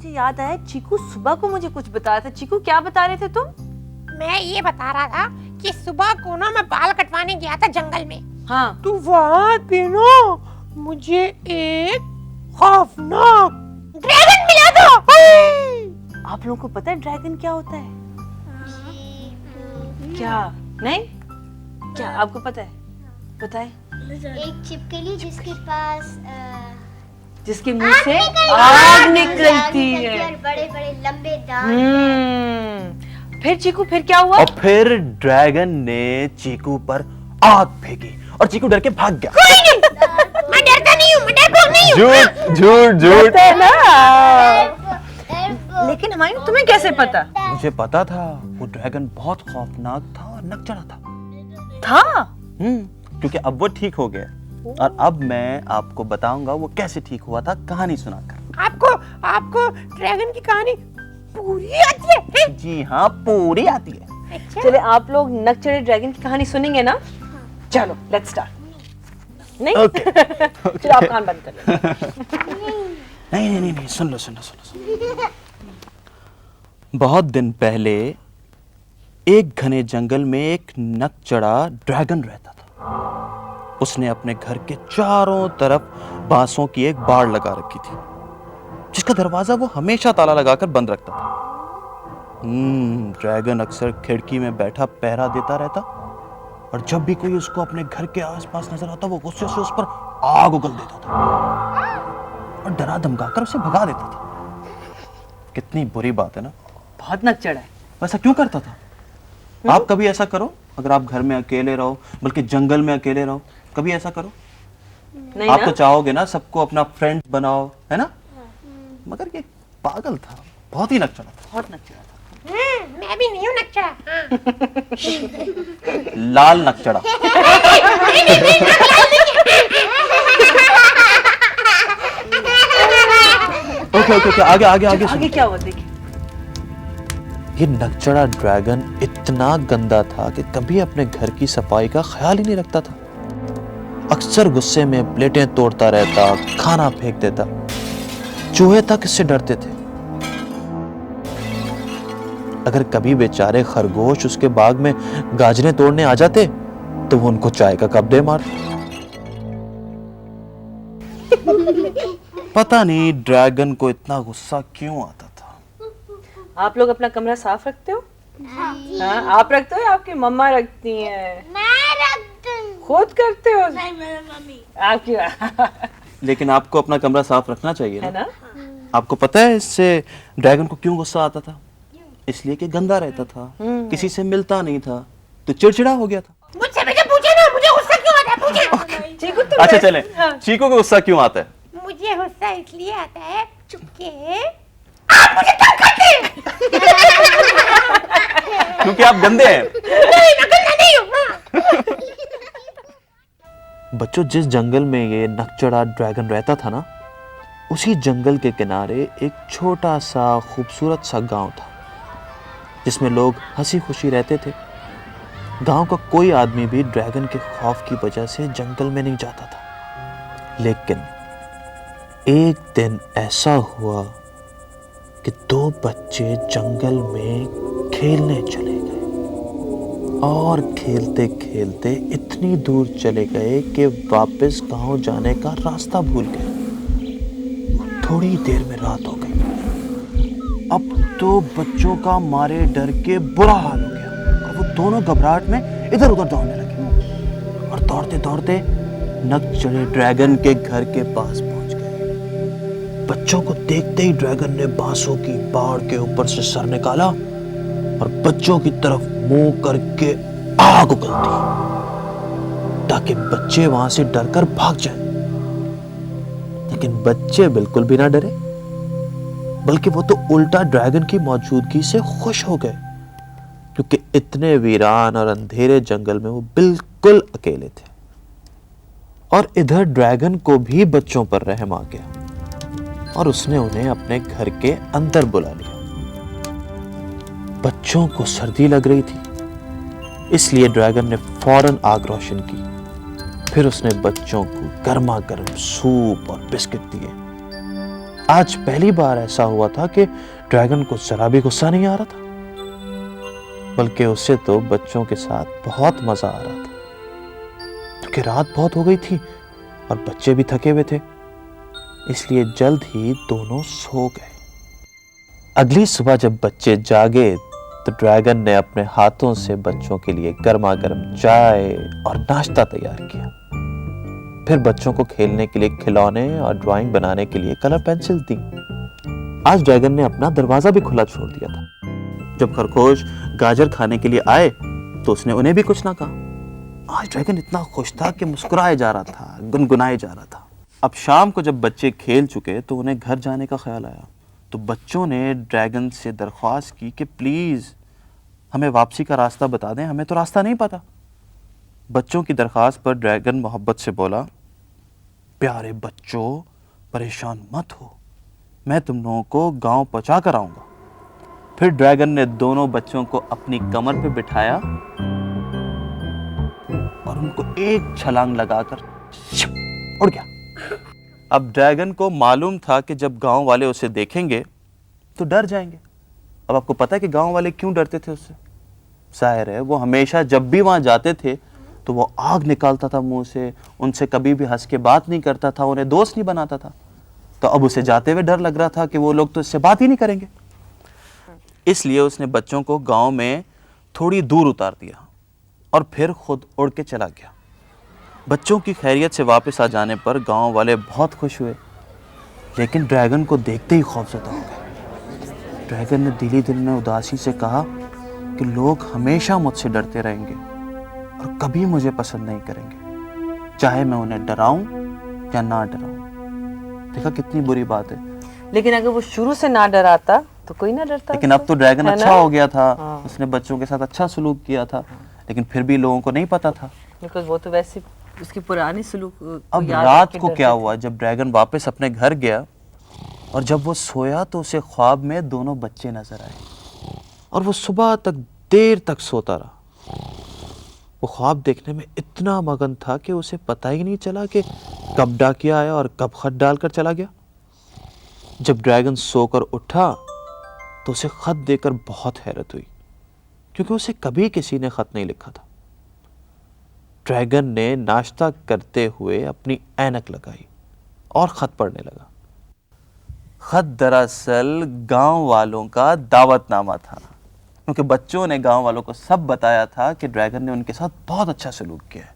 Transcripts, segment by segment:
मुझे याद आया, चीकू सुबह को मुझे कुछ बताया था। चीकू क्या बता रहे थे तुम? मैं ये बता रहा था कि सुबह को ना मैं बाल कटवाने गया था जंगल में। हाँ। तो वहाँ पे ना मुझे एक खौफनाक ड्रैगन मिला था। आप लोगों को पता है ड्रैगन क्या होता है? क्या नहीं? क्या आपको पता है? बताए। एक छिपकली जिसके मुंह से आग निकलती है और बड़े बड़े लंबे दांत। फिर चीकू, फिर क्या हुआ? और फिर ड्रैगन ने चीकू पर आग फेंकी और चीकू डर के भाग गया। मैं डरता नहीं हूँ, मैं डरपोक नहीं हूँ। झूठ झूठ झूठ है ना? लेकिन हमारी तुम्हें कैसे पता? मुझे पता था वो ड्रैगन बहुत खौफनाक था और नकचढ़ा था। क्योंकि अब वो ठीक हो गया और अब मैं आपको बताऊंगा वो कैसे ठीक हुआ था, कहानी सुनाकर। आपको ड्रैगन की कहानी पूरी आती है? जी हाँ, पूरी आती है। अच्छा। चले आप लोग नकचढ़े ड्रैगन की कहानी सुनेंगे ना? चलो लेट्स स्टार्ट। नहीं? ओके। चलो आप कान बंद कर लो। नहीं, सुन लो। बहुत दिन पहले एक घने जंगल में एक नकचढ़ा ड्रैगन रहता था। उसने अपने घर के चारों तरफ बांसों की एक बाड़ लगा रखी थी, जिसका दरवाजा वो हमेशा ताला लगाकर बंद रखता था। ड्रैगन अक्सर खिड़की में बैठा पहरा देता रहता और जब भी कोई उसको अपने घर के आसपास नजर आता वो गुस्से से उस पर आग उगल देता था और डरा धमकाकर उसे भगा देता था। कितनी बुरी बात है ना? बहुत नकचढ़ा है। वैसा क्यों करता था? आप कभी ऐसा करो, अगर आप घर में अकेले रहो, बल्कि जंगल में अकेले रहो, कभी ऐसा करो? नहीं आप ना? तो चाहोगे ना सबको अपना फ्रेंड बनाओ, है ना? मगर ये पागल था, बहुत ही नकचढ़ा था। बहुत नकचढ़ा था। मैं भी नहीं हूँ नकचढ़ा। लाल नकचढ़ा। ओके, आगे क्या हुआ देखिए। ये नकचढ़ा ड्रैगन इतना गंदा था कि कभी अपने घर की सफाई का ख्याल ही नहीं रखता था। अक्सर गुस्से में प्लेटें तोड़ता रहता, खाना फेंक देता। चूहे तक इससे डरते थे। अगर कभी बेचारे खरगोश उसके बाग में गाजरें तोड़ने आ जाते तो वो उनको चाय का कप दे मारते। पता नहीं ड्रैगन को इतना गुस्सा क्यों आता था। आप लोग अपना कमरा साफ रखते हो? हाँ, आप रखते हो या आपकी मम्मा रखती हैं? मैं रखती हूँ। खुद करते हो? नहीं, मेरी मम्मी। आपकी लेकिन आपको अपना कमरा साफ रखना चाहिए है ना? ना? आपको पता है इससे ड्रैगन को क्यों गुस्सा आता था? इसलिए कि गंदा रहता था, किसी से मिलता नहीं था, तो चिड़चिड़ा हो गया था। मुझसे भी पूछे ना, मुझे गुस्सा क्यों आता है? पूछे। चीकू तुम अच्छा चले, चीकू को गुस्सा क्यों आता है? मुझे गुस्सा इसलिए आता है चुपके आप मुझे तंग करते हैं। क्योंकि आप गंदे हैं। नहीं, मैं गंदा नहीं हूँ। बच्चों, जिस जंगल में ये नकचढ़ा ड्रैगन रहता था ना, उसी जंगल के किनारे एक छोटा सा खूबसूरत सा गांव था जिसमें लोग हंसी खुशी रहते थे। गांव का कोई आदमी भी ड्रैगन के खौफ की वजह से जंगल में नहीं जाता था। लेकिन एक दिन ऐसा हुआ कि दो बच्चे जंगल में खेलने चले गए और खेलते खेलते इतनी दूर चले गए कि वापस गांव जाने का रास्ता भूल गए। थोड़ी देर में रात हो गई। अब तो बच्चों का मारे डर के बुरा हाल हो गया और वो दोनों घबराहट में इधर उधर दौड़ने लगे और दौड़ते दौड़ते नकचढ़े ड्रैगन के घर के पास पहुंच गए। बच्चों को देखते ही ड्रैगन ने बांसों की बाड़ के ऊपर से सर निकाला और बच्चों की तरफ मुंह करके आग उगल दी ताकि बच्चे वहां से डरकर भाग जाएं। लेकिन बच्चे बिल्कुल भी ना डरे, बल्कि वो तो उल्टा ड्रैगन की मौजूदगी से खुश हो गए, क्योंकि इतने वीरान और अंधेरे जंगल में वो बिल्कुल अकेले थे। और इधर ड्रैगन को भी बच्चों पर रहम आ गया और उसने उन्हें अपने घर के अंदर बुला लिया। बच्चों को सर्दी लग रही थी, इसलिए ड्रैगन ने फौरन आग रोशन की। फिर उसने बच्चों को गर्मा गर्म सूप और बिस्किट दिए आज पहली बार ऐसा हुआ था कि ड्रैगन को जरा भी गुस्सा नहीं आ रहा था, बल्कि उसे तो बच्चों के साथ बहुत मजा आ रहा था, क्योंकि रात बहुत हो गई थी और बच्चे भी थके हुए थे, इसलिए जल्द ही दोनों सो गए। अगली सुबह जब बच्चे जागे तो ड्रैगन ने अपने हाथों से बच्चों के लिए गर्मा गर्म चाय और नाश्ता तैयार किया। फिर बच्चों को खेलने के लिए खिलौने और ड्राइंग बनाने के लिए कलर पेंसिल दी। आज ड्रैगन ने अपना दरवाजा भी खुला छोड़ दिया था। जब खरगोश गाजर खाने के लिए आए तो उसने उन्हें भी कुछ ना कहा। आज ड्रैगन इतना खुश था कि मुस्कुराए जा रहा था, गुनगुनाए जा रहा था। अब शाम को जब बच्चे खेल चुके तो उन्हें घर जाने का ख्याल आया, तो बच्चों ने ड्रैगन से दरख्वास्त की कि प्लीज़ हमें वापसी का रास्ता बता दें, हमें तो रास्ता नहीं पता। बच्चों की दरख्वास्त पर ड्रैगन मोहब्बत से बोला, प्यारे बच्चों परेशान मत हो, मैं तुम लोगों को गांव पहुंचा कर आऊंगा। फिर ड्रैगन ने दोनों बच्चों को अपनी कमर पे बिठाया और उनको एक छलांग लगाकर उड़ गया। अब ड्रैगन को मालूम था कि जब गांव वाले उसे देखेंगे तो डर जाएंगे। अब आपको पता है कि गांव वाले क्यों डरते थे उससे? जाहिर है वो हमेशा जब भी वहां जाते थे तो वो आग निकालता था मुंह से, उनसे कभी भी हंस के बात नहीं करता था, उन्हें दोस्त नहीं बनाता था। तो अब उसे जाते हुए डर लग रहा था कि वो लोग तो इससे बात ही नहीं करेंगे। इसलिए उसने बच्चों को गांव में थोड़ी दूर उतार दिया और फिर खुद उड़ के चला गया। बच्चों की खैरियत से वापस आ जाने पर गांव वाले बहुत खुश हुए, लेकिन ड्रैगन को देखते ही खौफजदा हो गए। ड्रैगन ने दिली दिल में उदासी से कहा कि लोग हमेशा मुझसे डरते रहेंगे और कभी मुझे पसंद नहीं करेंगे, चाहे मैं उन्हें डराऊं या ना डराऊं। देखा कितनी बुरी बात है। लेकिन अगर वो शुरू से ना डराता तो कोई ना डरता। लेकिन अब तो ड्रैगन है अच्छा ना? हो गया था। हाँ। उसने बच्चों के साथ अच्छा सलूक किया था, लेकिन फिर भी लोगों को नहीं पता था। बिकॉज़ वो तो वैसे उसकी पुरानी सलूक को अब याद रात करके को डरते क्या थे। हुआ, जब ड्रैगन वापस अपने घर गया और जब वो सोया तो उसे ख्वाब में दोनों बच्चे नजर आए और वो सुबह तक देर तक सोता रहा। वो ख्वाब देखने में इतना मगन था कि उसे पता ही नहीं चला कि कब डाकिया आया और कब खत डालकर चला गया। जब ड्रैगन सोकर उठा तो उसे खत देकर बहुत हैरत हुई, क्योंकि उसे कभी किसी ने खत नहीं लिखा था। ड्रैगन ने नाश्ता करते हुए अपनी ऐनक लगाई और खत पढ़ने लगा। खत दरअसल गांव वालों का दावतनामा था, क्योंकि बच्चों ने गांव वालों को सब बताया था कि ड्रैगन ने उनके साथ बहुत अच्छा सलूक किया है।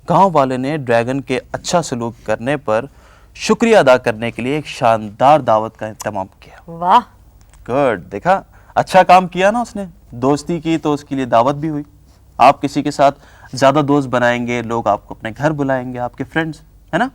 गांव वाले ने ड्रैगन के अच्छा सलूक करने पर शुक्रिया अदा करने के लिए एक शानदार दावत का इंतजाम किया। वाह, गुड, देखा अच्छा काम किया ना उसने। दोस्ती की तो उसके लिए दावत भी हुई। आप किसी के साथ ज्यादा दोस्त बनाएंगे, लोग आपको अपने घर बुलाएंगे, आपके फ्रेंड्स, है ना।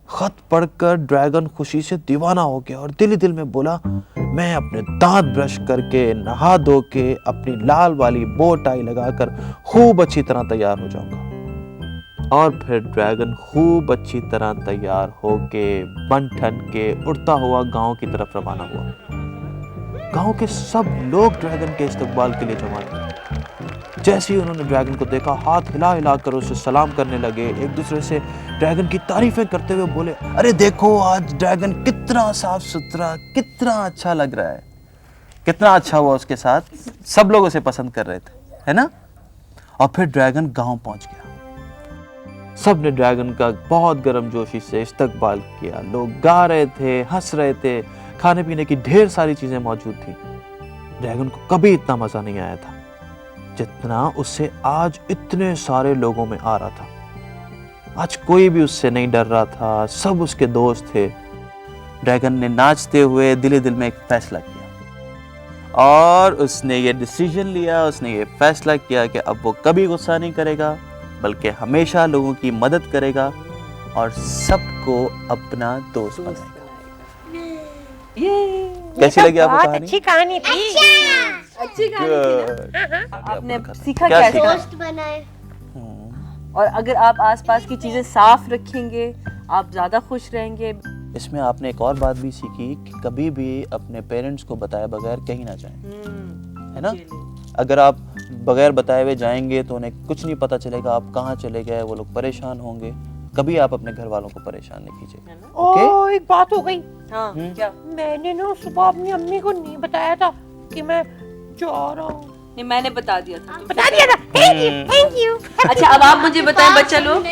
खत पढ़कर ड्रैगन खुशी से दीवाना हो गया और दिल ही दिल में बोला, मैं अपने दांत ब्रश करके नहा धो के अपनी लाल वाली बो टाई लगाकर खूब अच्छी तरह तैयार हो जाऊंगा। और फिर ड्रैगन खूब अच्छी तरह तैयार होके बन ठन के उड़ता हुआ गांव की तरफ रवाना हुआ। गांव के सब लोग ड्रैगन के इस्तकबाल के लिए जमा थे। जैसे ही उन्होंने ड्रैगन को देखा, हाथ हिला हिला कर उसे सलाम करने लगे, एक दूसरे से ड्रैगन की तारीफें करते हुए बोले, अरे देखो आज ड्रैगन कितना साफ सुथरा, कितना अच्छा लग रहा है, कितना अच्छा हुआ उसके साथ। सब लोग उसे पसंद कर रहे थे, है ना। और फिर ड्रैगन गांव पहुंच गया। सब ने ड्रैगन का बहुत गर्मजोशी से इस्तकबाल किया। लोग गा रहे थे, हंस रहे थे, खाने पीने की ढेर सारी चीजें मौजूद थी। ड्रैगन को कभी इतना मजा नहीं आया था जितना उससे आज इतने सारे लोगों में आ रहा था। आज कोई भी उससे नहीं डर रहा था, सब उसके दोस्त थे। ड्रैगन ने नाचते हुए दिल ही दिल में एक फैसला किया और उसने ये डिसीजन लिया, उसने ये फैसला किया कि अब वो कभी गुस्सा नहीं करेगा, बल्कि हमेशा लोगों की मदद करेगा और सबको अपना दोस्त बनाएगा। कैसी लगी आपको बहुत कहानी? अच्छी कहानी थी। अच्छी कहानी। आपने सीखा क्या क्या सीखा? दोस्त बनाए। और अगर आप आसपास की चीजें साफ रखेंगे आप ज्यादा खुश रहेंगे। इसमें आपने एक और बात भी सीखी कि कभी भी अपने पेरेंट्स को बताए बगैर कहीं ना जाएं, है ना। अगर आप बगैर बताए हुए जाएंगे तो उन्हें कुछ नहीं पता चलेगा आप कहाँ चले गए, वो लोग परेशान होंगे। कभी आप अपने घर वालों को परेशान नहीं कीजिए। ओ एक बात हो गई, हाँ क्या? मैंने ना सुबह अपनी अम्मी को नहीं बताया था कि मैं जा रहा हूँ। नहीं मैंने बता दिया था। तुम बता दिया था, थैंक यू। अच्छा अब आप मुझे बताएं बच्चा लोग।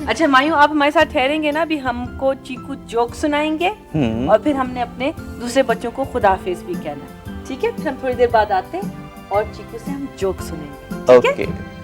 अच्छा मायू आप हमारे साथ ठहरेंगे ना, अभी हमको चीकू जोक सुनाएंगे और फिर हमने अपने दूसरे बच्चों को खुदाफिज भी कहना है, ठीक है? फिर हम थोड़ी देर बाद आते हैं और चीकू से हम जोक सुनेंगे, ठीक है? ओके।